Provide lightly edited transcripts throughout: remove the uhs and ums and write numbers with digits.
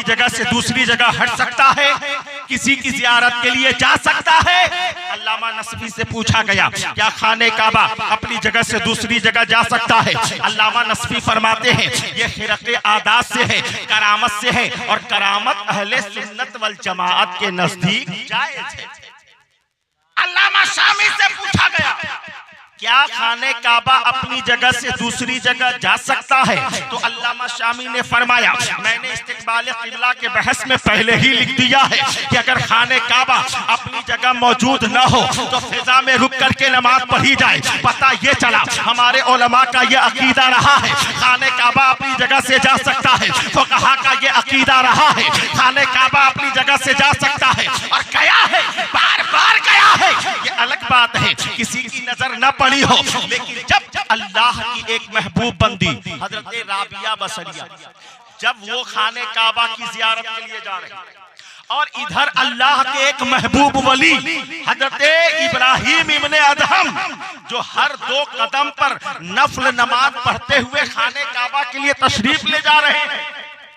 अपनी जगह से दूसरी जगह हट सकता है, किसी की जियारत के लिए जा सकता है। अल्लामा नस्फी से पूछा गया क्या खाने काबा अपनी जगह से दूसरी जगह जा सकता है? अल्लामा नस्फी फरमाते हैं ये खिरक़े आदात से है, करामत से है, और करामत अहले सुन्नत वल जमाअत के नजदीक जायज़ है। अल्लामा शामी से पूछा गया क्या खाने काबा अपनी जगह से दूसरी जगह जा सकता है? तो अल्लामा शामी ने फरमाया मैंने इस्तिक़बाल क़िबला के बहस में पहले ही लिख दिया है कि अगर खाने काबा अपनी जगह मौजूद न हो तो फिजा में रुक करके नमाज पढ़ी जाए। पता ये चला हमारे उलमा का ये अकीदा रहा है खाने काबा अपनी जगह से जा सकता है, फुक़हा का ये अकीदा रहा है खाने काबा अपनी जगह से जा सकता है, और गया है, बार बार गया है। ये अलग बात है किसी की नजर न पड़ी हो, लेकिन जब अल्लाह की एक महबूब बंदी हजरत राबिया बसरिया जब वो खाने काबा की जियारत के लिए जा रहे हैं और इधर अल्लाह के एक महबूब वली हजरत इब्राहिम इब्ने अदहम जो हर 2 कदम पर नफल नमाज पढ़ते हुए खाने काबा के लिए तशरीफ ले जा रहे हैं,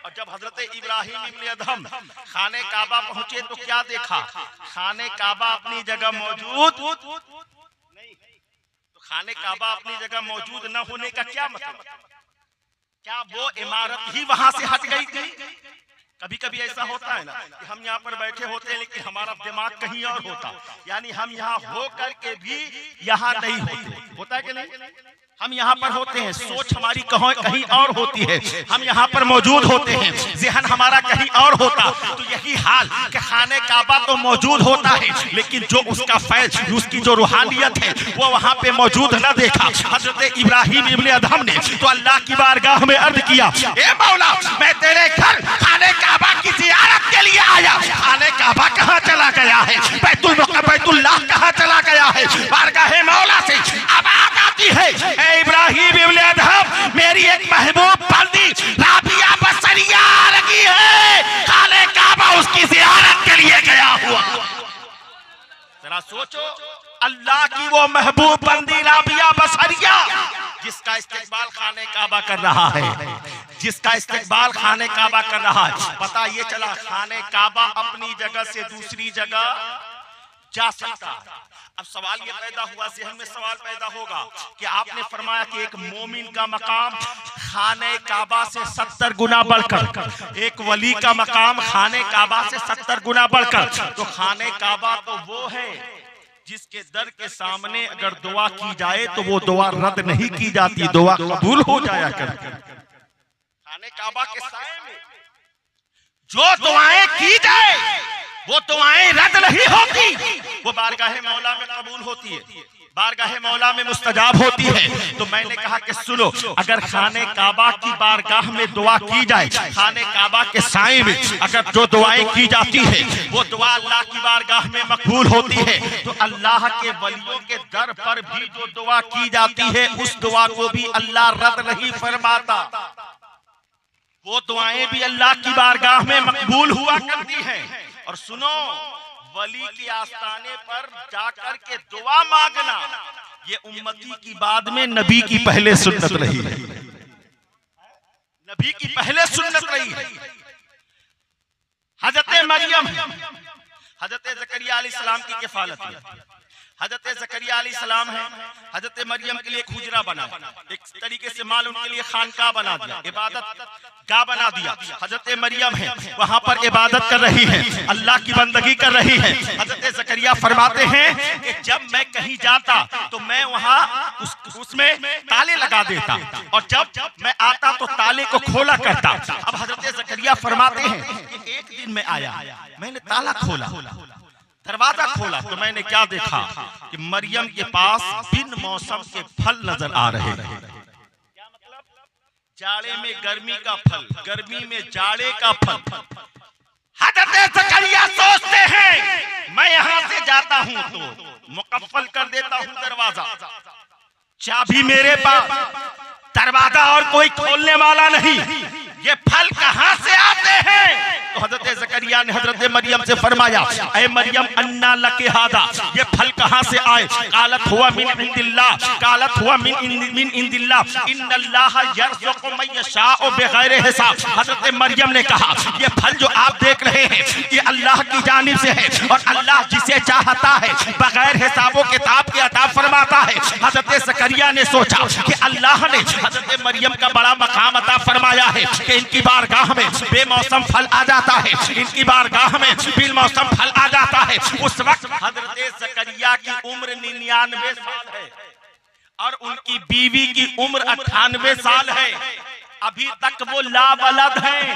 और जब हजरत इब्राहिम इब्ने अदहम खाने काबा पहुंचे तो क्या देखा? खाने काबा अपनी जगह मौजूद नहीं। तो खाने काबा अपनी जगह मौजूद न होने का क्या मतलब? क्या वो इमारत ही वहां से हट गई थी? कभी कभी ऐसा होता है ना कि हम यहाँ पर बैठे होते हैं लेकिन हमारा दिमाग कहीं और होता, यानी हम यहाँ हो करके भी यहाँ नहीं होते। होता है कि नहीं? हम यहाँ पर होते हैं, सोच हमारी कहीं और होती है, हम यहाँ पर मौजूद होते हैं, ज़हन हमारा कहीं और होता। तो यही हाल कि खाने काबा तो मौजूद होता है लेकिन जो उसका फैज, उसकी जो रूहानियत है वो वहाँ पे मौजूद न देखा। हजरत इब्राहिम इब्ने अदहम ने तो अल्लाह की बारगाह में अर्ज किया ए मौला मैं तेरे घर खाने काबा की जियारत के लिए आया, खाने काबा कहाँ चला गया है? बैतुल्लाह कहाँ चला गया है? बारगाह मौला से आवाज़ आती है इब्राहिम इब्ने अदहम मेरी एक महबूब बंदी राबिया बसरिया लगी है, खाने काबा उसकी जियारत के लिए गया हुआ। जरा सोचो अल्लाह की वो महबूब बंदी राबिया बसरिया जिसका इस्तिक़बाल खाने काबा कर रहा है, जिसका इस्तिक़बाल खाने काबा कर रहा है। पता ये चला खाने काबा अपनी जगह से दूसरी जगह जा सकता। अब सवाल ये पैदा हुआ, ज़हन में सवाल पैदा होगा कि आपने फरमाया कि एक मोमिन का मकाम खाने काबा से 70 गुना बढ़कर, एक वली का मकाम खाने काबा से 70 गुना बढ़कर, तो खाने काबा तो वो है जिसके दर के सामने अगर दुआ की जाए तो वो दुआ रद्द नहीं की जाती, दुआ कबूल हो जाया करती। खाने काबा के साए में जो दुआएं की जाए वो दुआएं रद्द नहीं होती, वो बारगाहे मौला में कबूल होती है, बारगाहे मौला में मुस्तजाब होती है। तो मैंने कहा कि सुनो, अगर खाने काबा की बारगाह में दुआ की जाए, खाने काबा के साए में अगर जो दुआएं की जाती है वो दुआ अल्लाह की बारगाह में मकबूल होती है, तो अल्लाह के वलियों के दर पर भी जो दुआ की जाती है उस दुआ को भी अल्लाह रद्द नहीं फरमाता। वो दुआएं भी अल्लाह की बारगाह में मकबूल हुआ करती हैं। और सुनो, वली के आस्थाने पर जाकर के दुआ मांगना ये उम्मती की बाद में नबी की पहले सुन्नत रही है, नबी की पहले सुन्नत रही है। हजरत मरियम, हजरत ज़करिया अलैहिस्सलाम की किफालत में, हजरत ज़करिया अलैहिस्सलाम है, हजरत मरियम के लिए एक हुजरा बना, एक तरीके से माल उनके लिए खानका बना दिया, इबादत गाह बना दिया। हजरत मरियम है वहां पर इबादत कर रही है, अल्लाह की बंदगी कर रही है। हजरत ज़करिया फरमाते हैं कि जब मैं कहीं जाता तो मैं वहां उसमें ताले लगा देता, और जब मैं आता तो ताले को खोला करता। अब हजरत ज़करिया फरमाते हैं कि एक दिन मैं आया, मैंने ताला खोला, दरवाजा खोला तो मैंने क्या देखा कि मरियम के पास बिन मौसम के फल नजर आ रहे थे। क्या मतलब? जाड़े में गर्मी का फल, गर्मी में जाड़े का फल। हजरत ज़करिया सोचते हैं मैं यहाँ से जाता हूँ तो मुकफ्फल कर देता हूँ दरवाजा, चाबी मेरे पास, दरवाजा और कोई खोलने वाला नहीं, ये फल कहाँ से आते हैं? तो हजरत ज़करिया जकरिया ने हजरत मरियम से फरमाया, ऐ मरियम अन्ना लके हादा, ये फल कहाँ से आए? कालत हुआ मिन इंदिल्लाह, कालत हुआ मिन इंदिल्लाह, इन्नल्लाह यर्ज़ुक़ु मन यशाअ बिग़ैरि हिसाब। हजरत मरियम ने कहा, ये फल जो आप देख रहे हैं ये अल्लाह की जानिब से है और अल्लाह जिसे चाहता है बगैर हिसाबो किताब के अता फरमाता है। हजरत ज़करिया ने सोचा कि अल्लाह ने हजरत मरियम का बड़ा मकाम अता फरमाया है कि इनकी बारगाह में बेमौसम फल आ जाता है, इनकी बारगाह में बेमौसम फल आ जाता है। उस वक्त हजरत ज़करिया की उम्र 99 साल है और उनकी बीवी की उम्र 98 साल है। अभी तक वो लावलद हैं,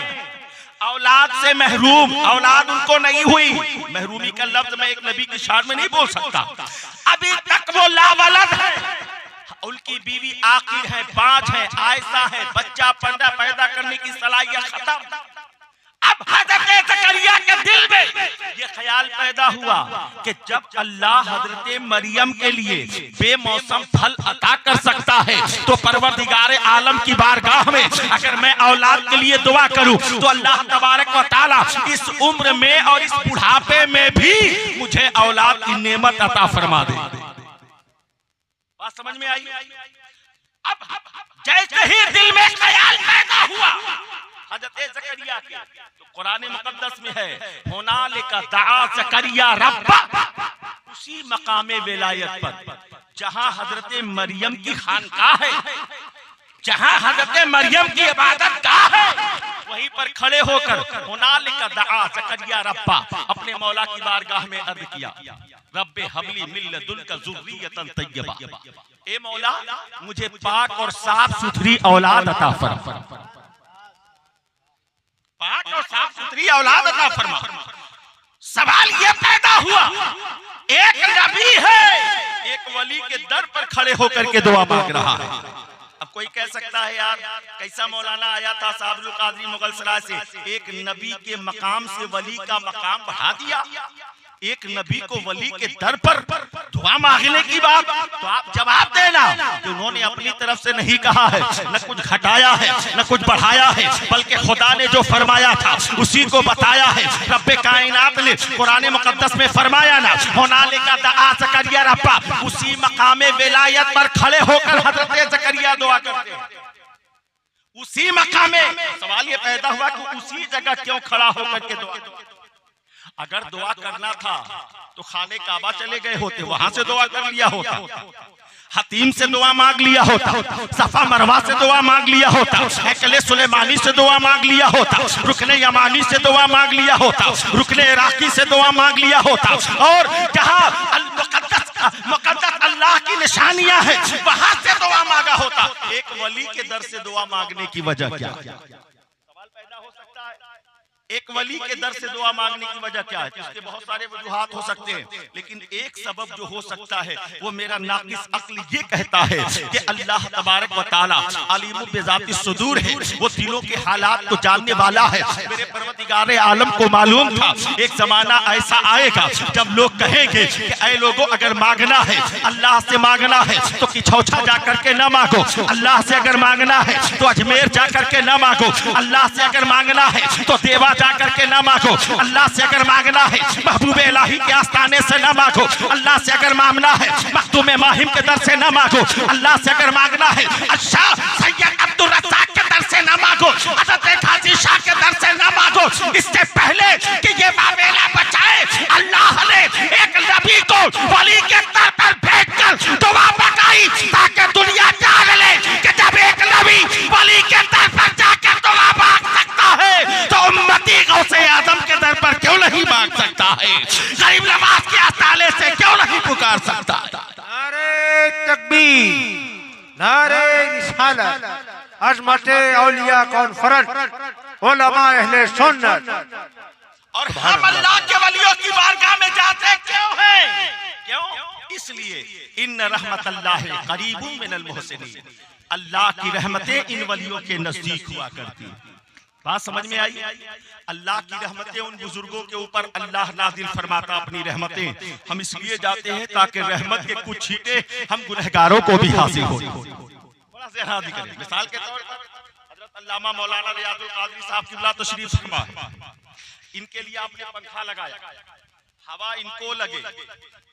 औलाद से महरूम, औलाद उनको नहीं हुई। महरूमी का लफ्ज मैं एक नबी की शान में नहीं बोल सकता। अभी तक वो लावलद है। उनकी बीवी आखिर है, 5 है, आयशा है, बच्चा पैदा करने की सलाहियत खत्म। अब हजरत ज़करिया के दिल में ये ख्याल पैदा हुआ कि जब अल्लाह हजरत मरियम के लिए बेमौसम फल अता कर सकता है तो परवरदिगार आलम की बारगाह में अगर मैं औलाद के लिए दुआ करूं तो अल्लाह तबारक व तआला इस उम्र में और इस बुढ़ापे में भी मुझे औलाद की नेमत अता फरमा दे। बात समझ में आई? अब जैसे ही दिल में ख्याल पैदा हुआ हजरत ज़करिया के, तो कुरान मुक़द्दस में है, हुनालिका दआ ज़करिया रब्बा, उसी मकामे विलायत पर जहां हजरत मरियम की खानकाह है, जहां हजरत मरियम की इबादत गाह है, वहीं पर खड़े होकर हुनालिका दआ ज़करिया रब्बा, अपने मौला की बारगाह में अर्ज़ किया, रब्बे हबली मिन लदुनका ज़ुर्रियतन तय्यबा, ए मौला मुझे पाक और साफ सुथरी औलाद अता फरमा, पाक और साफ सुथरी औलाद अता फरमा। सवाल ये पैदा हुआ, एक नबी है, एक वली के दर पर खड़े होकर के दुआ मांग रहा है। अब कोई कह सकता है यार कैसा मौलाना आया था साबरुल कादरी मुगल सराय से, एक नबी के मकाम से वली का मकाम बढ़ा दिया, एक नबी को वली के दर पर दुआ मांगने की बात। तो आप जवाब देना कि उन्होंने अपनी तरफ से नहीं कहा है, न कुछ घटाया है न कुछ बढ़ाया है, बल्कि खुदा ने जो फरमाया था उसी को बताया है। रब्बे कायनात ने कुरान मुक़द्दस में फरमाया ना, हुनालिका दआ ज़करिया रब्बा, उसी मकामे विलायत पर खड़े होकर हजरत ज़करिया दुआ करते हैं, उसी मकामे। सवाल ये पैदा हुआ कि उसी जगह क्यों खड़ा होकर के दुआ? अगर दुआ करना था तो खाने काबा चले गए होते, वहां से दुआ कर लिया होता, हतीम से दुआ मांग लिया होता, सफा मरवा से दुआ मांग लिया होता, एकले सुलेमानी से दुआ मांग लिया होता, रुकने यमानी से दुआ मांग लिया होता, रुकने इराकी से दुआ मांग लिया होता, और जहां मुक़द्दस अल्लाह की निशानियां हैं वहां से दुआ मांगा होता। एक वली के दर से दुआ मांगने की वजह क्या? सवाल पैदा हो सकता है, एक वली के दर से दुआ मांगने की वजह क्या है? इसके बहुत सारे वजूहात हो सकते हैं, लेकिन एक सबब जो हो सकता है वो मेरा नाक़िस अक्ल ये कहता है कि अल्लाह तबारक व तआला अलीम बिज़ाति सुदूर है, वो दिलों के हालात को जानने वाला है। मेरे परवरदिगार आलम को मालूम था एक जमाना ऐसा आएगा जब लोग कहेंगे कि ऐ लोगों अगर मांगना है अल्लाह से मांगना है तो किछौछा जा करके न मांगो, अल्लाह से अगर मांगना है तो अजमेर जा करके न मांगो, अल्लाह से अगर मांगना है तो देवा जा करके ना मांगो, अल्लाह से अगर मांगना है महबूब इलाही के आस्थाने से ना मांगो, अल्लाह से अगर मांगना है मखदूम माहिम के दर से ना मांगो, अल्लाह से अगर मांगना है शाह सैयद अब्दुल रज़्ज़ाक़ के दर से ना मांगो, हज़रत गाज़ी शाह के दर से ना मांगो। इससे पहले कि ये मामला बचाए अल्लाह ने एक नबी को वली के दर पर भेजकर दुआ मंगाई ताकि दुनिया जान ले कि जब एक नबी वली के दर पर जाकर दुआ मांग सकता है तो उम्मती गौसे आज़म के दर पर क्यों नहीं मांग सकता है, गरीब नवाज के आस्थाने से क्यों नहीं पुकार सकता? नारे तकबीर, नारे रिसालत, अज़मते औलिया कॉन्फ्रेंस, उलमा अहले सुन्नत। और हम अल्लाह के वलियों की बारगाह में जाते क्यों हैं? क्यों? इसलिए इन्न रहमतल्लाहि करीबुम मिनल मुहसिनीन, अल्लाह की रहमतें इन वलियों के नजदीक हुआ करती। बात समझ में आई? अल्लाह की रहमतें उन बुजुर्गों के ऊपर अल्लाह नाजिल फरमाता अपनी रहमतें। हम इसलिए जाते हैं ताकि रहमत के कुछ छींटे हम गुनहगारों को भी हासिल हो। थोड़ा सा याद करें, मिसाल के तौर पर हजरत अल्लामा मौलाना रियाजुल कादरी साहब क़िबला तशरीफ फरमा इनके लिए आपने पंखा लगाया, हवा इनको लगे,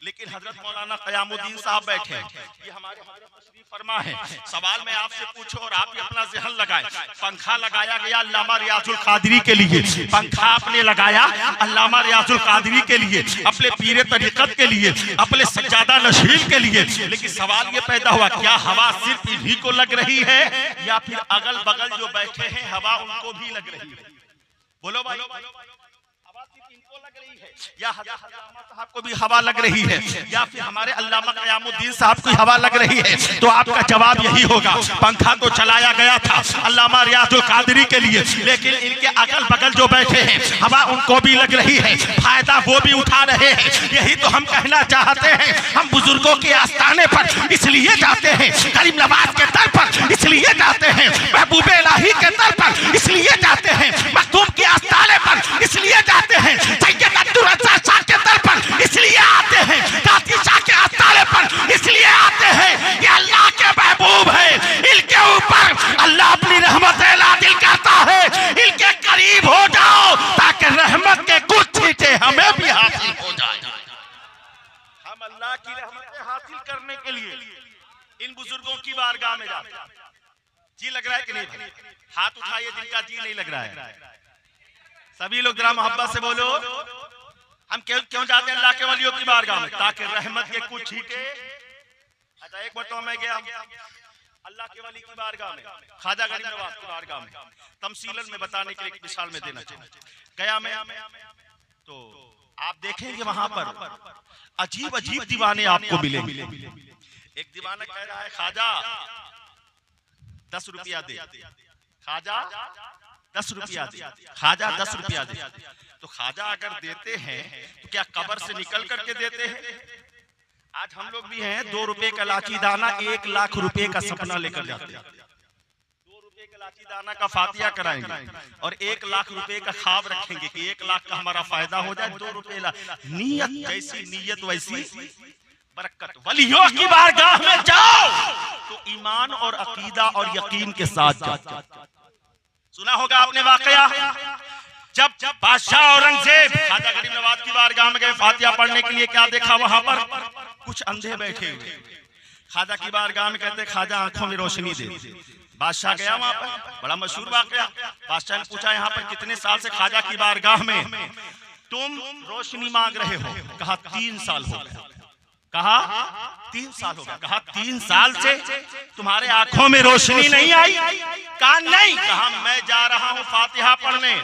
लेकिन हजरत मौलाना क़यामुद्दीन साहब बैठे, ये हमारे तशरीफ फरमा है। सवाल मैं आपसे पूछूं और आप भी अपना ज़हन लगाएं। पंखा लगाया गया अल्लामा रियाजुल कादरी के लिए, पंखा आपने लगाया अल्लामा रियाजुल कादरी के लिए, अपने पीर तरीक़त के लिए, अपने सज्जादा नशीन के लिए, लेकिन सवाल ये पैदा हुआ क्या हवा सिर्फ इन्हीं को लग रही है या फिर अगल बगल जो बैठे हैं हवा उनको भी लग रही है? बोलो भाई, इनको लग रही है या हजरत अल्लामा साहब को भी हवा लग रही है या फिर हमारे अल्लामा क़यामुद्दीन साहब को हवा लग रही है? तो आपका जवाब यही होगा, पंखा तो चलाया गया था अल्लामा रियाजुल कादरी के लिए, लेकिन इनके अगल बगल जो बैठे हैं हवा उनको भी लग रही है, फायदा वो भी उठा रहे हैं। यही तो हम कहना चाहते हैं। हम बुजुर्गों के आस्थाने पर इसलिए जाते हैं, करीम नवाज के दर पर इसलिए जाते हैं, महबूब इलाही के दर पर इसलिए जाते हैं, मखदूम के आस्थाने पर इसलिए जाते हैं, सैयद अब्दुल रज़्ज़ाक़ शाह के दर पर इसलिए आते हैं, कादी शाह के आस्थाने पर इसलिए आते हैं। ये अल्लाह के महबूब है, इनके ऊपर अल्लाह अपनी रहमत नाज़िल करता है। इनके करीब हो जाओ ताकि रहमत के कुछ छींटे हमें भी हासिल हो जाए। हम अल्लाह की रहमत हासिल करने के लिए इन बुजुर्गों की बारगाह में जाते हैं। जी लग रहा है कि नहीं? हाथ उठाइए जिनका जी नहीं लग रहा है। सभी लोग जरा मोहब्बत से बोलो, हम क्यों जाते हैं अल्लाह के वलियों की बारगाह में? ताकि रहमत के कुछ छींटे। अच्छा, एक बार तो मैं गया अल्लाह के वली की बारगाह में, ख्वाजा गरीब नवाज की बारगाह में, तमसीलन में बताने के लिए एक मिसाल में देना चाहिए। गया मैं तो आप देखेंगे वहां पर अजीब अजीब दीवाने आपको मिलेंगे। एक दीवाना कह रहा है ख्वाजा 10 रुपया दे, ख्वाजा 10 रुपया दे, ख्वाजा 10 रुपया दे। तो ख्वाजा अगर देते हैं तो क्या कब्र से निकल करके देते हैं? आज हम लोग भी हैं 2 रुपए का लाची दाना 1 लाख रुपए का सपना लेकर जाते हैं। 2 रुपए का लाची दाना का फातिया कराएंगे और 1 लाख रुपए का ख्वाब रखेंगे कि 1 लाख का हमारा फायदा हो जाए। 2 रुपए नीयत जैसी नीयत वैसी बरकत। वलियों की बारगाह में जाओ तो ईमान और अकीदा और यकीन के साथ जाओ। सुना होगा आपने वाकया, जब बादशाह औरंगजेब ख्वाजा गरीब नवाज की बारगाह में गए फातिहा पढ़ने के लिए, क्या देखा वहां पर? कुछ अंधे बैठे हुए। ख्वाजा की बारगाह में कहते ख्वाजा आंखों में रोशनी दे। बादशाह गया वहां पर, बड़ा मशहूर वाकया। बादशाह ने पूछा यहाँ पर कितने साल से ख्वाजा की बारगाह में तुम रोशनी मांग रहे हो? कहा 3 साल हो गए। कहा 3 साल हो गया। कहा 3 साल से तुम्हारे आंखों में रोशनी नहीं आई? कहा नहीं। कहा मैं जा रहा हूँ फातिहा पढ़ने,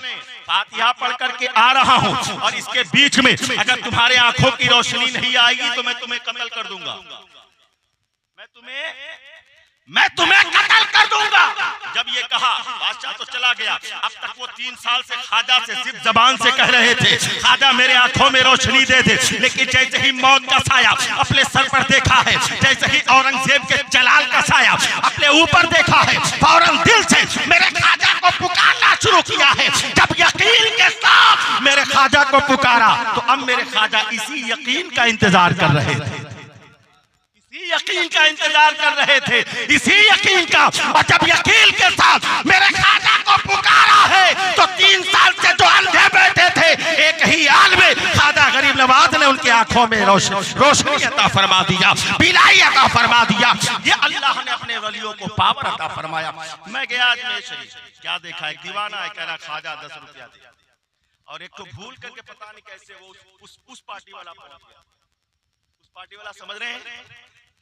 फातिहा पढ़ करके आ रहा हूँ और इसके बीच में अगर तुम्हारे आंखों की रोशनी नहीं आएगी तो मैं तुम्हें कत्ल कर दूंगा, मैं तुम्हें कत्ल कर दूंगा। जब ये कहा बादशाह तो चला गया। अब तक वो 3 साल से ख्वाजा से सिर्फ जबान से कह रहे थे ख्वाजा मेरे आंखों में रोशनी दे दे, लेकिन जैसे ही मौत का साया अपने सर पर देखा है, जैसे ही औरंगजेब के जलाल का साया अपने ऊपर देखा है, फौरन दिल से मेरे ख्वाजा को पुकारना शुरू किया है। जब यकीन के साथ मेरे ख्वाजा को पुकारा तो अब मेरे ख्वाजा इसी यकीन का इंतजार कर रहे थे, यकीन का इंतजार कर रहे थे, इसी यकीन का। और जब यकीन के साथ मेरे ख्वाजा को पुकारा है तो 3 साल से जो अंधे बैठे थे एक ही हाल में ख्वाजा गरीब नवाज ने उनकी आंखों में रोशनी अता फरमा दिया, बिलाई अता फरमा दिया। ये अल्लाह ने अपने वलियों को पावर अता फरमाया। मैं गया अजमेर शरीफ, क्या देखा, एक दीवाना है कह रहा ख्वाजा 10 रुपया दे, और एक तो भूल करके पता नहीं कैसे वो उस पार्टी वाला पहुंच गया। उस पार्टी वाला समझ रहे हैं,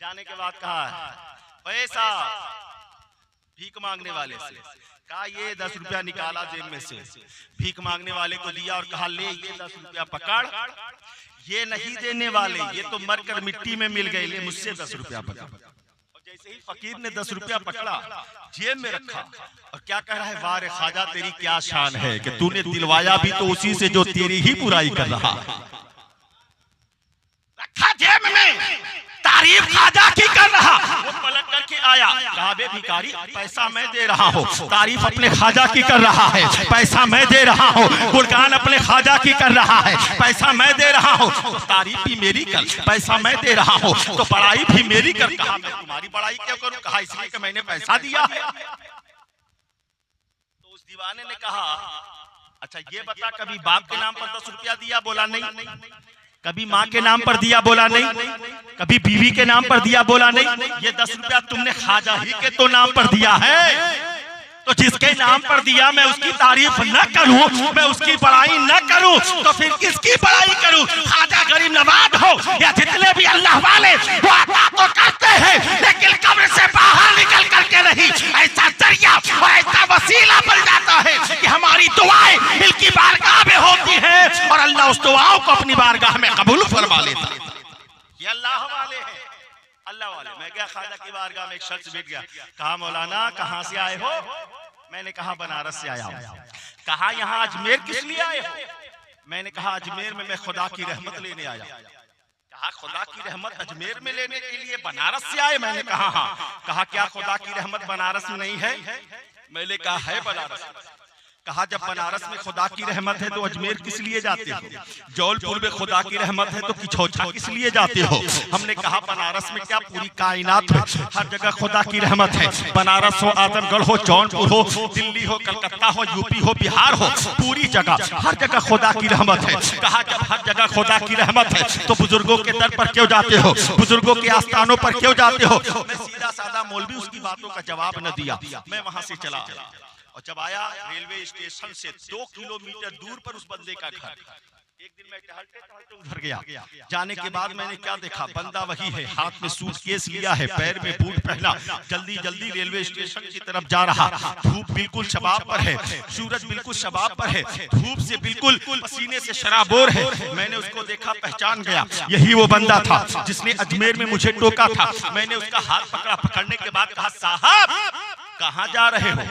जाने के बाद कहा पैसा भीख मांगने वाले से, कहा ये 10 रुपया निकाला जेब में से, भीख मांगने वाले को दिया और कहा ले ये 10 रुपया पकड़, ये नहीं देने वाले, ये तो मरकर मिट्टी में मिल गए, ले मुझसे 10 रुपया पकड़। और जैसे ही फकीर ने 10 रुपया पकड़ा जेब में रखा और क्या कह रहा है, वाह रे ख्वाजा तेरी क्या शान है कि तूने दिलवाया भी तो उसी से जो तेरी ही बुराई कर रहा। रखा जेब में, तारीफ ख्वाजा की कर रहा। वो पलट करके आया, कहा बे भिखारी पैसा मैं दे रहा हूँ, तारीफ अपने ख्वाजा की कर रहा है, पैसा मैं दे रहा हूँ, गुणगान अपने ख्वाजा की कर रहा है, पैसा मैं दे रहा हूँ, तो तारीफ भी मेरी कर, पैसा मैं दे रहा हूँ तो बड़ाई भी मेरी कर। कहा मैं तुम्हारी बड़ाई क्यों करूँ? कहा इसलिए कि मैंने पैसा दिया है। तो उस दीवाने ने कहा अच्छा ये बता, कभी बाप के नाम पर 10 रुपया दिया? बोला नहीं। कभी माँ के नाम पर दिया? बोला नहीं। कभी बीवी के नाम पर दिया? बोला नहीं। ये 10 रुपया तुमने ख्वाजा ही के तो नाम पर दिया है। तो जिसके नाम पर दिया मैं उसकी तारीफ न करूं, मैं उसकी बड़ाई न करूं, तो फिर किसकी बड़ाई करूं? ख्वाजा गरीब नवाज हो या जितने भी अल्लाह वाले, वो अता तो करते हैं लेकिन कब्र से बाहर निकल करके नहीं। ऐसा जरिया और ऐसा वसीला बन जाता है कि हमारी दुआएं इनकी बारगाह में होती हैं और अल्लाह उस दुआओं को अपनी बारगाह में कबूल फरमा लेता है। ये अल्लाह वाले हैं, अल्लाह वाले। मैं गया ख्वाजा की बारगाह में, एक शख्स बैठ गया, कहा मौलाना कहाँ से आए हो? मैंने कहा बनारस से आया हूँ। कहा यहाँ अजमेर किस लिए आए हो? मैंने कहा अजमेर में मैं खुदा की रहमत लेने आया। कहा खुदा की रहमत अजमेर में लेने के लिए बनारस से आए? मैंने कहा हाँ। कहा क्या खुदा की रहमत बनारस में नहीं है? मैंने कहा है बनारस। कहा जब बनारस में खुदा की रहमत है तो अजमेर किस लिए जाते हो? जौलपुर में खुदा की रहमत है तो किछौछा किस लिए जाते हो? हमने कहा बनारस में क्या पूरी कायनात में हर जगह खुदा की रहमत है। बनारस हो, आजमगढ़ हो, जौनपुर हो, दिल्ली हो, कलकत्ता हो, यूपी हो, बिहार हो, पूरी जगह हर जगह खुदा की रहमत है। कहा जब हर जगह खुदा की रहमत है तो बुजुर्गों के दर पर क्यों जाते हो? बुजुर्गों के आस्थानों पर क्यों जाते हो? मैं सीधा साधा मौलवी उसकी बातों का जवाब न दिया, मैं वहां से चला आया। और जब आया रेलवे स्टेशन से 2 किलोमीटर दूर पर उस बंदे का घर। एक दिन मैं टहलते टहलते उधर गया। जाने के बाद मैंने क्या देखा? बंदा वही है, हाथ में सूटकेस लिया है, पैर में बूट पहना, जल्दी जल्दी रेलवे स्टेशन की तरफ जा रहा। धूप बिल्कुल शबाब पर है, सूरज बिल्कुल शबाब पर है, धूप से बिल्कुल पसीने से शराबोर है। मैंने उसको देखा, पहचान गया, यही वो बंदा था जिसने अजमेर में मुझे टोका था। मैंने उसका हाथ पकड़ा, पकड़ने के बाद कहा साहब कहाँ जा रहे हो?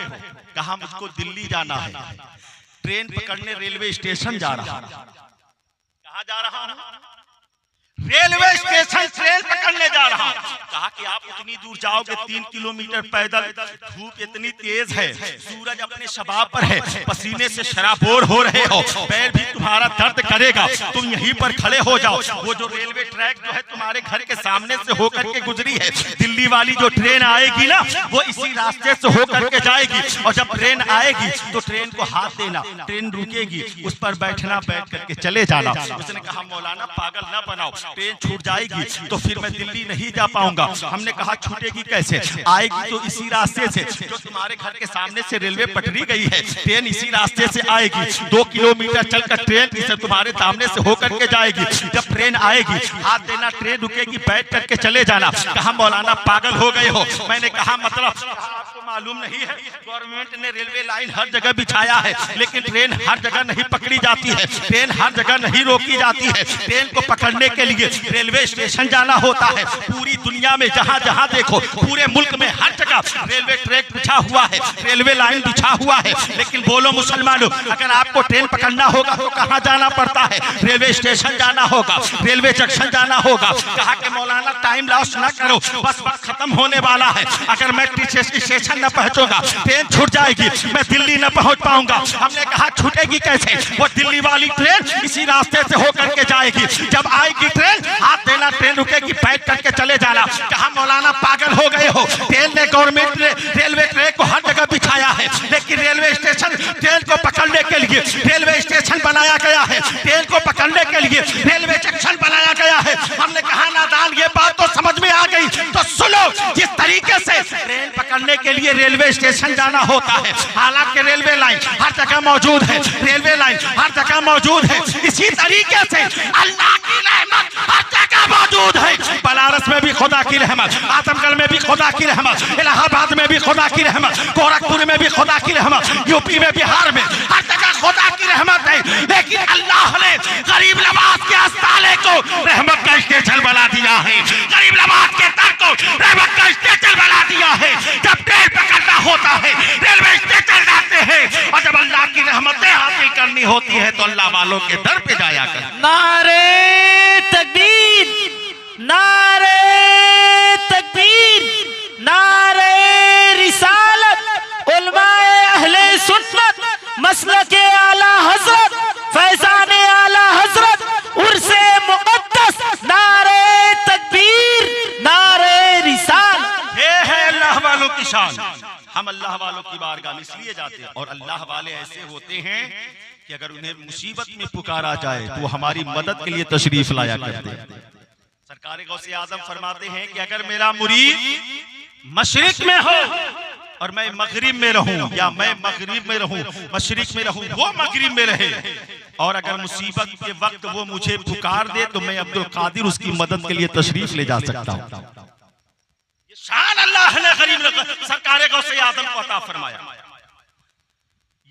कहा मुझको दिल्ली जाना है, ट्रेन पकड़ने रेलवे स्टेशन जा रहा। कहाँ जा रहा हूँ? रेलवे स्टेशन ट्रेन पकड़ने जा रहा। कहा कि आप उतनी दूर जाओगे 3 किलोमीटर पैदल, धूप इतनी तेज है, सूरज अपने शबाब पर है, पसीने से शराबोर हो रहे हो, पैर भी तुम्हारा दर्द करेगा, तुम यहीं पर खड़े हो जाओ। वो जो रेलवे ट्रैक जो है तुम्हारे घर के सामने से होकर के गुजरी है, दिल्ली वाली जो ट्रेन आएगी ना वो इसी रास्ते से होकर के जाएगी। और जब ट्रेन आएगी तो ट्रेन को हाथ देना, ट्रेन रुकेगी, उस पर बैठना, बैठ करके चले जाना। उसने कहा मौलाना पागल न बनाओ, ट्रेन छूट जाएगी तो फिर मैं दिल्ली नहीं जा पाऊंगा। हमने कहा छूटेगी कैसे? आएगी तो इसी रास्ते से जो तुम्हारे घर के सामने से रेलवे पटरी गई है, ट्रेन इसी रास्ते से आएगी। 2 किलोमीटर चलकर ट्रेन इसे तुम्हारे सामने से होकर के जाएगी। जब ट्रेन आएगी हाथ देना, ट्रेन रुकेगी, बैठ करके चले जाना। कहा मौलाना पागल हो गए हो? मैंने कहा मतलब आपको मालूम नहीं है गवर्नमेंट ने रेलवे लाइन हर जगह बिछाया है, लेकिन ट्रेन हर जगह नहीं पकड़ी जाती है, ट्रेन हर जगह नहीं रोकी जाती है। ट्रेन को पकड़ने के लिए रेलवे स्टेशन जाना होता है। पूरी दुनिया में जहां जहां देखो, पूरे मुल्क में हर जगह रेलवे ट्रैक बिछा हुआ है, रेलवे लाइन बिछा हुआ है। लेकिन बोलो मुसलमानों, अगर आपको ट्रेन पकड़ना होगा तो कहां जाना पड़ता है? रेलवे स्टेशन जाना होगा, रेलवे जंक्शन जाना होगा। कहा कि मौलाना टाइम लॉस ना करो, बस वक्त खत्म होने वाला है। अगर मैं स्टेशन न पहुंचूंगा ट्रेन छूट जाएगी, मैं दिल्ली न पहुंच पाऊंगा। हमने कहा छूटेगी कैसे? वो दिल्ली वाली ट्रेन इसी रास्ते से होकर के जाएगी। जब आएगी ट्रेन हाथ देना, ट्रेन रुकेगी, बैठ करके चले जाना। कहा मौलाना पागल हो गए हो? ट्रेन ने, गवर्नमेंट ने रेलवे ट्रैक को हर जगह बिछाया है, लेकिन रेलवे स्टेशन ट्रेन को पकड़ने के लिए रेलवे स्टेशन बनाया गया है, ट्रेन को पकड़ने के लिए रेलवे जंक्शन बनाया गया है। हमने कहा नादान ये बात तो समझ में आ गई तो सुनो, जिस तरीके से ट्रेन पकड़ने के लिए रेलवे स्टेशन जाना होता है, हालांकि रेलवे लाइन हर जगह मौजूद है, रेलवे लाइन हर जगह मौजूद है, इसी तरीके से अल्लाह की रहमत हर जगह मौजूद है। बनारस में भी खुदा की रहमत, आजमगढ़ में भी खुदा की रहमत, इलाहाबाद में भी खुदा की रहमत, गोरखपुर में भी खुदा की रहमत, यूपी में, बिहार में, हर जगह खुदा की रहमत है। लेकिन अल्लाह ने गरीब नवाज के आस्थाने को रहमत का स्टेशन बना दिया है, गरीब नवाज के दर को रहमत का स्टेशन बना दिया है। जब ट्रेन पकड़ना होता है रेलवे स्टेशन जाते हैं, और जब अल्लाह की रहमतें हासिल करनी होती है तो अल्लाह वालों के दर पे जाया कर। नारे तकबीर, नारे तकबीर, नारे रिसालत, उलमाए अहले सुन्नत, मसलके आला हजरत, फैजाने आला हजरत, उर्से मुक़द्दस, नारे तकबीर, नारे रिसालत। ये है अल्लाह वालों की शान। हम अल्लाह वालों की बारगाह में इसलिए लिए जाते हैं। और अल्लाह वाले ऐसे होते हैं कि अगर उन्हें मुसीबत में पुकारा जाए तो वो हमारी मदद के लिए तशरीफ लाया करते हैं। सरकार गौसे आजम फरमाते हैं कि अगर मेरा मुरीद मशरिक में हो और मैं मगरिब में रहूं, या मैं मगरिब में रहूं मशरिक में रहूं, वो मगरिब में रहे, और अगर मुसीबत के वक्त वो मुझे पुकार दे तो मैं अब्दुल कादिर उसकी मदद के लिए तशरीफ ले जा सकता हूं। शान अल्लाह ने गरीब सरकार गौसे आजम को अता फरमाया।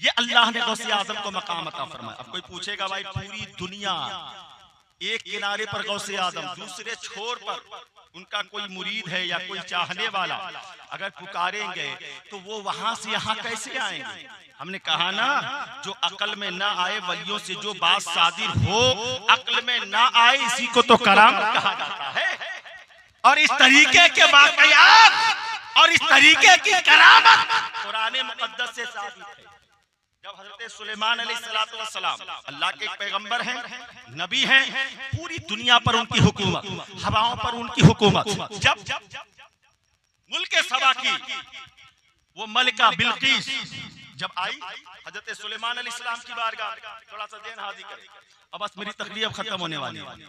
ये अल्लाह ने गौसे आजम को मकाम अता फरमाया। अब कोई पूछेगा भाई पूरी दुनिया एक किनारे पर गौसे आजम, दूसरे छोर पर उनका कोई मुरीद है या कोई चाहने वाला, अगर पुकारेंगे तो वो वहां से यहाँ कैसे आएंगे? हमने कहा ना, जो अकल में ना आए वलियों से जो बात सादिर हो अकल में ना आए, इसी को तो करामत कहा जाता है। और इस तरीके के वाकयात और इस तरीके की करामत कुरान मुकद्दस से साबित है। जब हजरत सुलेमान अलैहिस्सलाम अल्लाह के एक पैगंबर हैं, नबी हैं, पूरी दुनिया पर उनकी हुकूमत, हवाओं पर उनकी हुकूमत। जब मुल्क सबा की वो मलिका बिल्किस जब आई हजरत सुलेमान अलैहिस्सलाम की बारगाह, थोड़ा सा ध्यान हाजिर करें। अब बस मेरी तकरीर खत्म होने वाली है,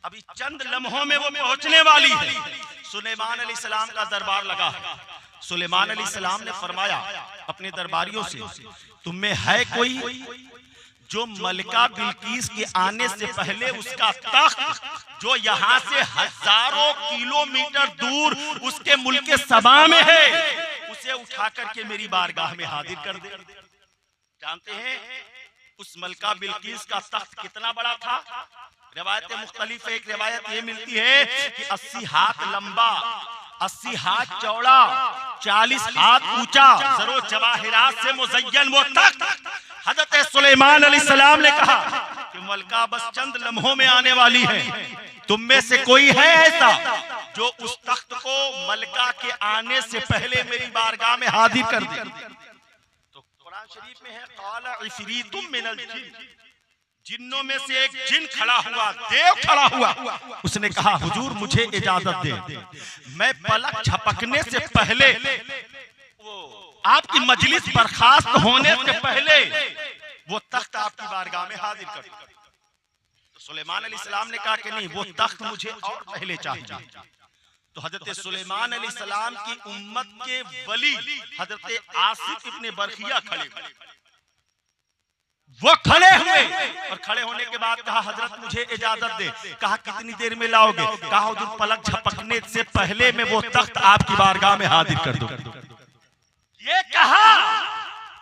अभी चंद लम्हों में वो पहुंचने वाली है। सुलेमान अलैहिस्सलाम का दरबार लगा है। सुलेमान अलैहिस्सलाम ने फरमाया अपने दरबारियों से, तुम में है कोई जो मलिका बिल्किस के आने से पहले उसका तख्त जो यहाँ से हजारों किलोमीटर दूर उसके मुल्क सबा में है, उसे उठा करके मेरी बारगाह में हाजिर कर दे। जानते हैं उस मलिका बिल्किस का तख्त कितना बड़ा था? रिवायतें मुख्तलिफ है। एक रिवायत ये मिलती है कि 80 हाथ लंबा, 80 हाथ चौड़ा, 40 हाथ ऊंचा, जरो जवाहिरात से मुज़य्यन वो तख्त। हजरत सुलेमान अलैहिस्सलाम ने कहा कि मलिका बस चंद लम्हों में आने वाली है, तुम में से कोई है ऐसा जो उस तख्त को मलिका के आने से पहले मेरी बारगाह में हाजिर कर दे? तो कुरान शरीफ में है, क़ाला इफ़रीतुम मिनल जिन्न, जिन्नों में से एक जिन खड़ा हुआ, देव खड़ा हुआ, उसने कहा हुजूर मुझे इजाजत दे, मैं पलक झपकने से पहले, आपकी मजलिस बर्खास्त होने से पहले वो तख्त आपकी बारगाह में हाजिर कर दूं। तो सुलेमान अलैहिस्सलाम ने कहा कि नहीं, वो तख्त मुझे और पहले चाहिए। तो हजरत सुलेमान अलैहिस्सलाम की उम्मत के वली हजरत आसिफ इब्ने बरखिया खड़े हुए। वो खड़े हुए और खड़े होने के बाद कहा हजरत मुझे इजाजत दे। कहा कितनी देर में लाओगे? कहा हुजूर पलक झपकने से पहले मैं वो तख्त आपकी बारगाह में हाजिर कर दूं। ये कहा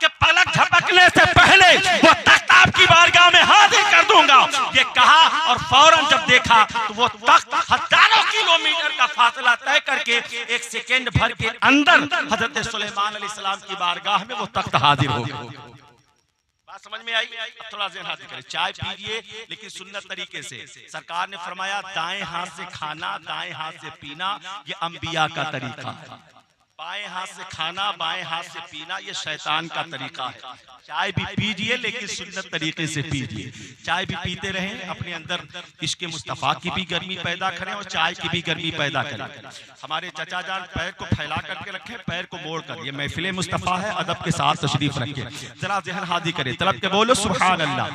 कि पलक झपकने से पहले वो तख्त आपकी बारगाह में हाजिर कर दूंगा। ये कहा और फौरन जब देखा तो वो तख्त हजारों किलोमीटर का फासला तय करके एक सेकंड भर के अंदर हजरत सुलेमान अलैहिस्सलाम की बारगाह में वो तख्त हाजिर हो गया। बात समझ में आई? अब थोड़ा ज़हन हाजिर करें। चाय पीजिए लेकिन सुन्नत तरीके से। सरकार ने फरमाया दाएं हाथ से खाना, दाएं हाथ से पीना, ये अंबिया का तरीका है। बाएं हाथ से खाना, बाएं हाथ से पीना, ये शैतान का तरीका है। चाय भी पीजिए लेकिन सुन्नत तरीके से पीजिए। चाय भी पीते रहें, अपने अंदर इश्क़ मुस्तफ़ा की भी गर्मी पैदा करें और चाय की भी गर्मी पैदा करें। हमारे चचा जान पैर को फैला करके रखें, पैर को मोड़ कर। ये महफिल मुस्तफ़ा है, अदब के साथ तशरीफ रखें। जरा ज़हन हाजिर करें, तलब के बोलो सुभान अल्लाह।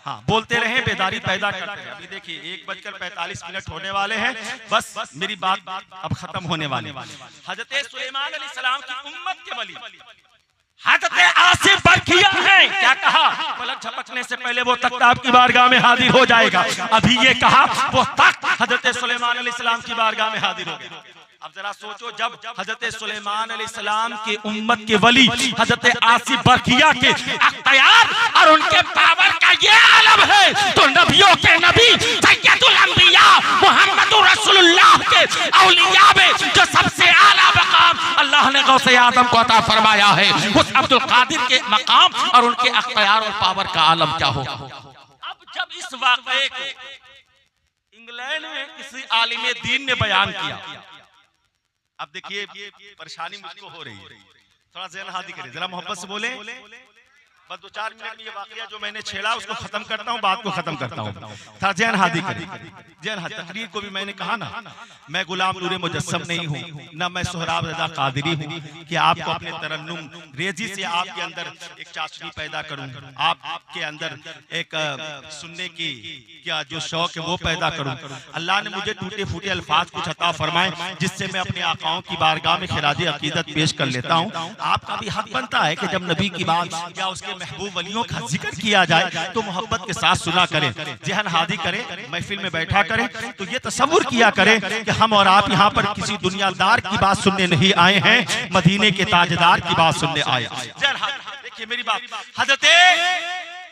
हाँ, बोलते रहें, बेदारी पैदा करते रहें। अभी देखिए 1:45 होने वाले हैं, बस मेरी बात अब खत्म होने वाली। हजरत सुलेमान अलैहिस्सलाम की उम्मत के वली हजरत आसिफ बरखिया हैं। क्या कहा? पलक झपकने से पहले वो तख्त आपकी बारगाह में हाजिर हो जाएगा। अभी ये कहा वो तख्त हजरत सुलेमान अलैहिस्सलाम की बारगाह में हाजिर हो गया। अब जरा सोचो, जब हजरत सुलेमान अलैहिस्सलाम के उम्मत के वली हजरत आसिफ बरखिया के अख्तियार और उनके पावर का ये आलम है, तो नबियों के नबी सैयदुल अंबिया मुहम्मदुर रसूलुल्लाह के औलिया में जो सबसे आला मकाम अल्लाह ने गौसे आजम को अता फरमाया है, उस अब्दुल कादिर के मकाम और उनके अख्तियार और पावर का आलम क्या होगा? अब जब इस वाक़े को इंग्लैंड में किसी आलिम दीन ने बयान किया, अब देखिए परेशानी मुझको हो रही है, थोड़ा ज़हन हाजिर करें, जरा मोहब्बत से बोले, बस 2-4 मिनट में ये वाकया जो मैंने छेड़ा उसको खत्म करता हूँ, बात को खत्म करता हूँ। था जैन हादी करी, जैन तकरीर को भी मैंने कहा ना, मैं गुलाम नूरे मुजस्सम नहीं हूँ, ना मैं सोहराब रज़ा कादरी हूँ कि आपको अपने तरन्नुम रेजी से आपके अंदर एक चाशनी पैदा करूँ, आपके अंदर एक सुनने की क्या जो शौक है वो पैदा करूँ। अल्लाह ने मुझे टूटे फूटे अल्फाज कुछ अता फरमाए जिससे मैं अपने आकाओं की बारगाह में खिराज अकीदत पेश कर लेता हूँ। आपका भी हक बनता है कि जब नबी की बात या उसके महबूब वलियों का जिक्र किया जाए तो मोहब्बत के साथ सुना करें, जहन हादी करें, महफिल में बैठा करें तो ये तसव्वुर किया करें कि हम और आप यहाँ पर किसी दुनियादार की बात सुनने नहीं आए हैं, मदीने के ताजदार की बात सुनने आए। देखिए मेरी बात, हजरत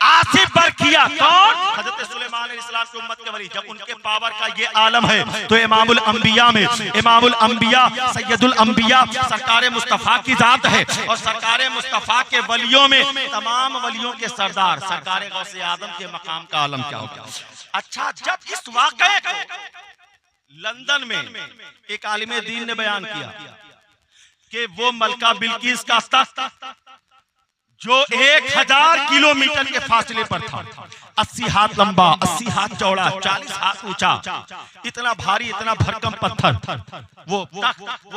आसिफ बरकिया कौन? हजरत सुलेमान अलैहिस्सलाम की उम्मत के वली। जब उनके पावर का ये आलम है तो इमामुल अंबिया में इमामुल अंबिया सैयदुल अंबिया सरकार मुस्तफा की जात है, और सरकार मुस्तफा के वलियों में तमाम वलियों के सरदार सरकार गौसे आदम के मकाम का आलम क्या हो गया। अच्छा, जब इस वाक़ये को लंदन में एक आलिम दीन ने बयान किया कि वो मलका बिल्किस का तख्त जो 1000 किलोमीटर के फासले पर था, 80 हाथ लंबा, 80 हाथ चौड़ा, 40 हाथ ऊंचा, इतना भारी, इतना भरकम पत्थर, वो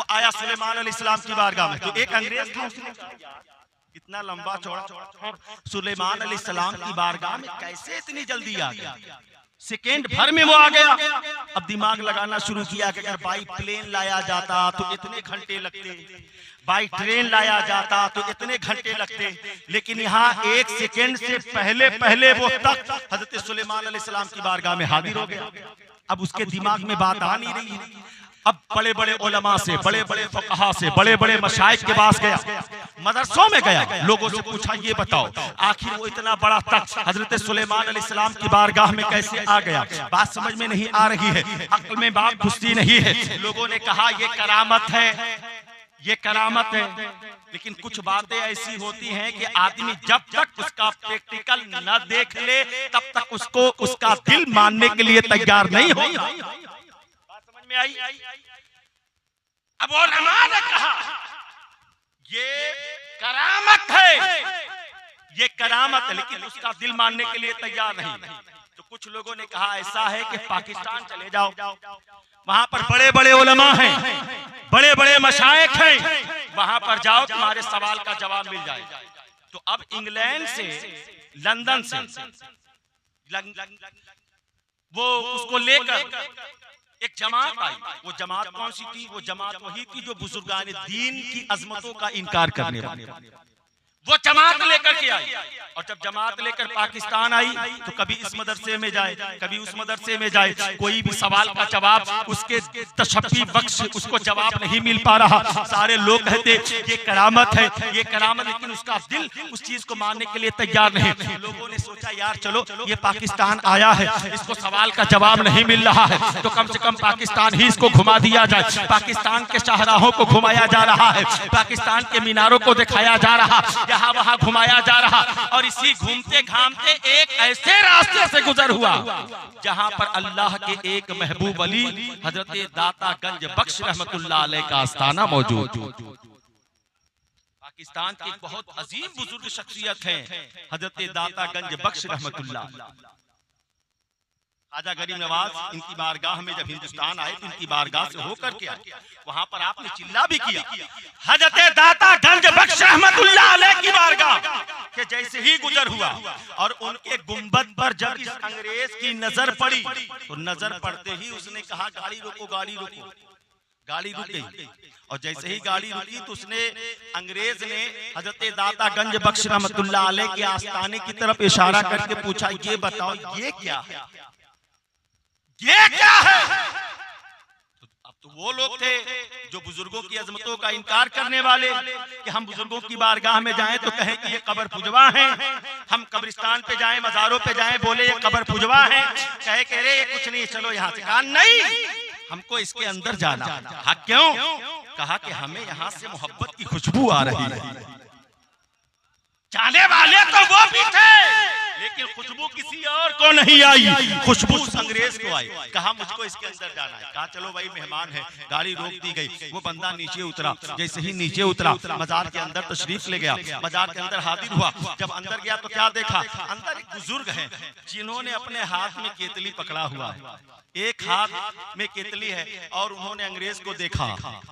आया सुलेमान अलैहिस्सलाम की बारगाह में। तो एक अंग्रेज था, इतना लंबा चौड़ा सुलेमान अलैहिस्सलाम की बारगाह में कैसे इतनी जल्दी आ गया? सेकेंड भर में वो आ गया। अब दिमाग लगाना शुरू किया कि अगर बाई प्लेन लाया जाता तो इतने घंटे लगते, बाई ट्रेन लाया जाता तो इतने घंटे लगते, लेकिन यहाँ 1 सेकेंड से पहले वो तक हजरत सुलेमान अलैहिस्सलाम की बारगाह में हाजिर हो गया। अब उसके दिमाग में बात आ नहीं रही है। अब बड़े बड़े उलमा से, बड़े बड़े फुक़हा से, बड़े बड़े मशाइख के पास गया, मदरसों में गया, लोगों से पूछा ये बताओ आखिर वो इतना बड़ा तख्त हजरत सुलेमान अलैहिस्सलाम की बारगाह में कैसे आ गया? बात समझ में नहीं आ रही है, अक्ल में बात घुसती नहीं है। लोगों ने कहा ये करामत है, ये करामत है, लेकिन कुछ बातें ऐसी होती हैं कि आदमी जब तक उसका प्रैक्टिकल न देख ले तब तक उसको उसका दिल मानने के लिए तैयार नहीं होगा। बात समझ में आई? अब उलमा ने कहा ये करामत है, ये करामत है, लेकिन उसका दिल मानने के लिए तैयार नहीं। तो कुछ लोगों ने कहा ऐसा है कि पाकिस्तान चले जाओ, वहां पर बड़े बड़े उलमा हैं, बड़े बड़े मशाइख हैं, वहां पर जाओ तुम्हारे सवाल का जवाब मिल जाएगा। तो अब इंग्लैंड से, लंदन से वो उसको लेकर एक जमात आई। वो जमात कौन सी थी? वो जमात वही थी जो बुजुर्गान दीन की अजमतों का इनकार करने वाली। वो जमात लेकर के आई, और जब जमात लेकर पाकिस्तान आई तो कभी इस मदरसे में जाए, कभी उस मदरसे में जाए, कोई भी सवाल का जवाब उसके तशब्बी बख्श उसको जवाब नहीं मिल पा रहा। सारे लोग कहते ये करामत है, ये करामत, लेकिन उसका दिल उस चीज को मानने के लिए तैयार नहीं। लोगों ने सोचा यार चलो ये पाकिस्तान आया है, इसको सवाल का जवाब नहीं मिल रहा है, तो कम से कम पाकिस्तान ही इसको घुमा दिया जाए। पाकिस्तान के शाहराहों को घुमाया जा रहा है, पाकिस्तान के मीनारों को दिखाया जा रहा, यहाँ वहां घुमाया जा रहा, और इसी घूमते घामते एक ऐसे रास्ते से गुजर हुआ जहां पर अल्लाह के एक महबूब अली हजरत दाता गंज बख्श रहमतुल्लाह अलैह का आस्थाना मौजूद। पाकिस्तान की एक बहुत अजीम बुजुर्ग शख्सियत है हजरत दाता गंज बख्श रहमतुल्लाह। ख्वाजा गरीब नवाज इनकी बारगाह में जब हिंदुस्तान आए तो इनकी बारगाह से होकर के आए, वहां पर आपने चिल्ला भी किया। हजरत दाता गंज बख्श रहमतुल्लाह अलैह की बारगाह के जैसे ही गुजर हुआ और उनके गुंबद पर जब इस अंग्रेज की नजर पड़ी तो नजर पड़ते ही उसने कहा गाड़ी रोको, गाड़ी रोको। गाड़ी रुक गई, और जैसे ही गाड़ी रुकी तो उसने अंग्रेज ने हजरत दाता गंज बख्श रहमतुल्लाह अलैह के आस्थाने की तरफ इशारा करके पूछा ये बताओ ये क्या है, ये क्या है? अब तो वो लोग थे जो बुजुर्गों की अजमतों का इनकार करने वाले कि हम बुजुर्गों की बारगाह में जाएं तो कहें कि ये कब्र पुजवा है, हम कब्रिस्तान पे जाएं, मज़ारों पे जाएं, बोले ये कब्र पुजवा है, कहे कि अरे ये कुछ नहीं, चलो यहाँ से। कहा नहीं, हमको इसके अंदर जाना। हाँ क्यों? कहा कि हमें यहाँ से मोहब्बत की खुशबू आ रही है। जाने वाले तो वो भी थे, लेकिन खुशबू किसी और को नहीं आई, खुशबू उस अंग्रेज को आई। कहा मुझको इसके अंदर जाना है। कहा चलो भाई मेहमान है। गाड़ी रोक दी गई। वो बंदा नीचे उतरा। जैसे ही नीचे उतरा मजार के अंदर तशरीफ ले गया। मजार के अंदर हाजिर हुआ। जब अंदर गया तो क्या देखा, अंदर एक बुजुर्ग है जिन्होंने अपने हाथ में केतली पकड़ा हुआ है। एक हाथ में केतली है और उन्होंने अंग्रेज को देखा।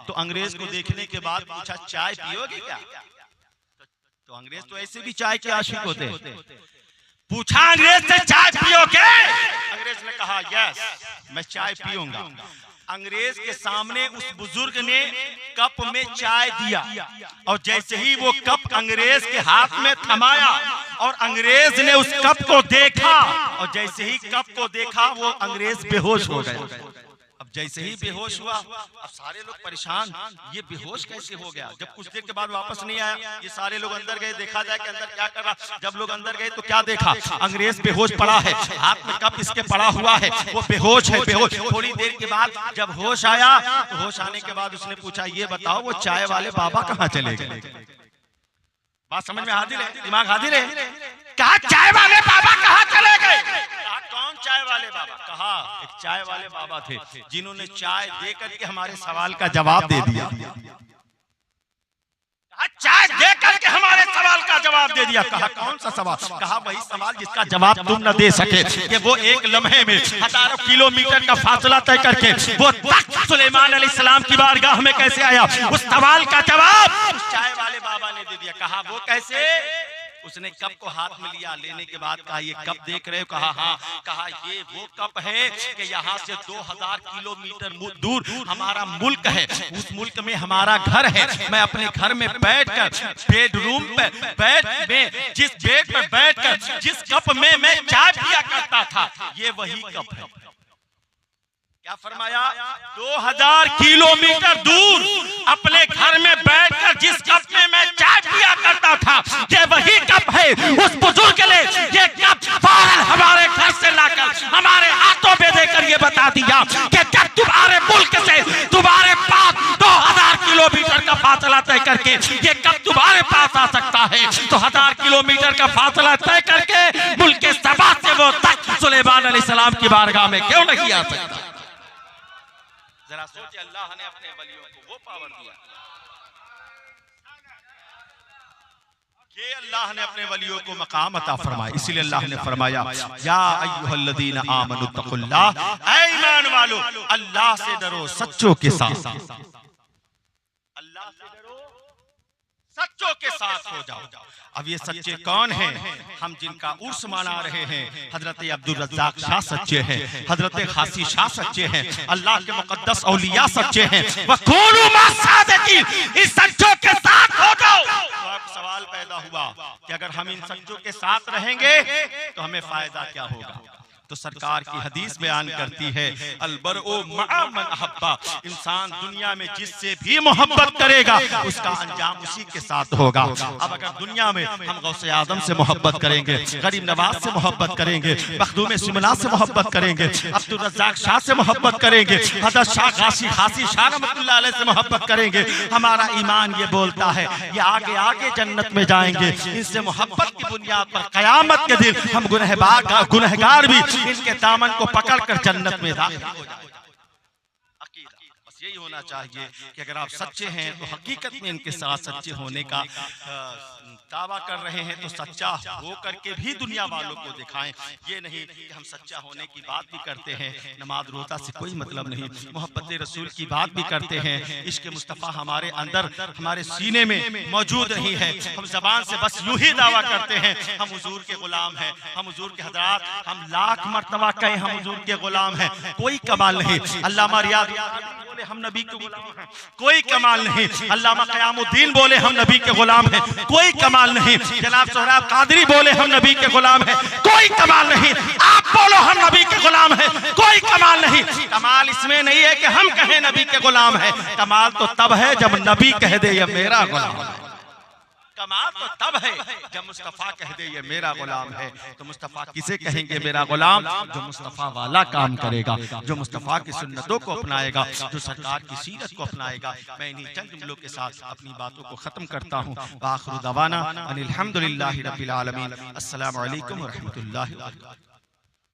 तो अंग्रेज को देखने के बाद पूछा चाय पियोगे क्या? तो अंग्रेज तो ऐसे भी चाय के आशिक होते हैं। पूछा अंग्रेज से चाय पियोगे? अंग्रेज ने कहा यस मैं चाय पीऊंगा। अंग्रेज के सामने उस बुजुर्ग ने कप में चाय दिया और जैसे ही वो कप अंग्रेज के हाथ में थमाया और अंग्रेज ने उस कप को देखा और जैसे ही कप को देखा वो अंग्रेज बेहोश हो गया। अब जैसे ही बेहोश हुआ, अब सारे लोग परेशान, ये बेहोश कैसे हो गया? जब कुछ देर के बाद वापस नहीं आया, ये सारे लोग अंदर गए, देखा जाए कि अंदर क्या कर रहा। जब लोग अंदर गए तो क्या देखा, अंग्रेज बेहोश पड़ा है, हाथ में कप इसके पड़ा हुआ है, वो बेहोश है। बेहोश थोड़ी देर के बाद जब होश आया तो होश आने के बाद उसने पूछा ये बताओ वो चाय वाले बाबा कहाँ चले गए? बात समझ में हाजिर है, दिमाग हाजिर है। कहा चाय वाले बाबा कहाँ चले गए? कहा कौन चाय वाले बाबा? कहा एक चाय वाले बाबा थे जिन्होंने चाय दे करके हमारे सवाल का जवाब दे दिया। कहा चाय दे करके हमारे सवाल का जवाब दे दिया। कहा कौन सा सवाल? कहा वही सवाल जिसका जवाब तुम न दे सके कि वो एक लम्हे में हजारों किलोमीटर का फासला तय करके वो तख्त सुलेमान अलैहिस्सलाम की बारगाह में कैसे आया, उस सवाल का जवाब उस चाय वाले बाबा ने दे दिया। कहा वो कैसे? उसने कप को हाथ में लिया, लेने के बाद कहा ये कप देख रहे हो? कहा हाँ। कहा ये वो कप है कि यहाँ से 2000 किलोमीटर दूर हमारा मुल्क है, उस मुल्क में हमारा घर है। मैं अपने घर में बैठकर बेडरूम पे जिस बेड पर बैठकर जिस कप में मैं चाय पिया करता था, ये वही कप है। क्या फरमाया? 2000 किलोमीटर दूर अपने घर में बैठकर जिस कप में मैं चाय पिया करता था, ये वही कप है। उस बुजुर्ग ने ये कप फौरन हमारे घर से लाकर हमारे हाथों में देकर ये बता दिया कि जब तुम्हारे मुल्क से तुम्हारे पास 2000 किलोमीटर का फासला तय करके ये कप तुम्हारे पास आ सकता है, तो 1000 किलोमीटर का फासला तय करके मुल्क के सबा से वो तख्त सुलेमान अलैहिस्सलाम की बारगाह में क्यों नहीं आ सकता? जरा सोचिए, अल्लाह ने अपने वलियों को वो पावर दिया। ये अल्लाह ने अपने वलियों को मकाम अता फरमाया। इसीलिए अल्लाह ने फरमाया या अय्युहल्लज़ीना आमनुत्तकुल्लाह, ऐ ईमान वालो अल्लाह से डरो सच्चों के साथ। अल्लाह से डरो सच्चों के साथ हो जाओ। अब ये सच्चे कौन हैं? हम जिनका उर्स मना रहे हैं, हजरत अब्दुल रज़्ज़ाक शाह सच्चे हैं, हजरत खासी शाह सच्चे हैं, अल्लाह के मुक़द्दस औलिया सच्चे हैं। वक़ूलू मस्सादिकीन, इस सच्चों के साथ हो जाओ। तो अब सवाल पैदा हुआ कि अगर हम इन सच्चों के साथ रहेंगे तो हमें फायदा क्या होगा? तो सरकार की हदीस बयान करती है अलबरउ मअ मन अहब्बा, इंसान दुनिया में जिससे भी मोहब्बत करेगा उसका अंजाम उसी के साथ होगा। अब अगर दुनिया में हम गौसे आजम से मोहब्बत करेंगे, गरीब नवाज से मोहब्बत करेंगे, मखदूम सिमला से मोहब्बत करेंगे, अब्दुल रज़्ज़ाक शाह से मोहब्बत करेंगे, हज़रत शाह खासी शाह रहमतुल्लाह अलैह से मोहब्बत करेंगे, हमारा ईमान ये बोलता है ये आगे आगे जन्नत में जाएंगे। इनसे मोहब्बत की बुनियाद पर क़यामत के दिन हम गुनहगार भी इनके दामन को पकड़कर जन्नत में दाखिल हो जाएंगे। बस यही होना चाहिए कि अगर आप सच्चे हैं तो हकीकत में इनके साथ सच्चे होने का दावा कर रहे हैं तो सच्चा हो करके भी दुनिया वालों को दिखाएं। ये नहीं कि हम सच्चा होने की बात भी करते हैं, नमाज रोजा से कोई मतलब नहीं, मोहब्बत रसूल की बात भी करते हैं, इश्क मुस्तफ़ा हमारे अंदर हमारे सीने में मौजूद नहीं है, हम जबान से बस यूं ही दावा करते हैं हम हुजूर के गुलाम हैं, हम हुजूर के हज़रात, हम लाख मर्तबा कहें हम हुजूर के गुलाम हैं, कोई कमाल नहीं। अल्लामा रियाद बोले हम नबी के गुलाम हैं, कोई कमाल नहीं। अल्लामा क़यामुद्दीन बोले हम नबी के गुलाम हैं, कोई कमाल नहीं। जनाब सोहराब कादरी बोले हम नबी के गुलाम हैं, कोई कमाल नहीं। आप बोलो हम नबी के गुलाम हैं, कोई कमाल नहीं। कमाल इसमें नहीं है कि हम कहें नबी के गुलाम हैं, कमाल तो तब है जब नबी कह दे ये मेरा गुलाम है। कमाल तो तब है जब मुस्तफ़ा कह दे ये मेरा गुलाम है। तो मुस्तफ़ा किसे कहेंगे मेरा गुलाम? जो मुस्तफ़ा वाला काम करेगा, जो मुस्तफ़ा की सुन्नतों को अपनाएगा, जो सरकार की सीरत को अपनाएगा। मैं इन्हीं चंद जुमलों के साथ अपनी बातों को खत्म करता हूँ। आखिर दवाना अनिल हम्दुलिल्लाहि रब्बिल आलमीन। अस्सलामु अलैकुम व रहमतुल्लाहि व बरकातुहू।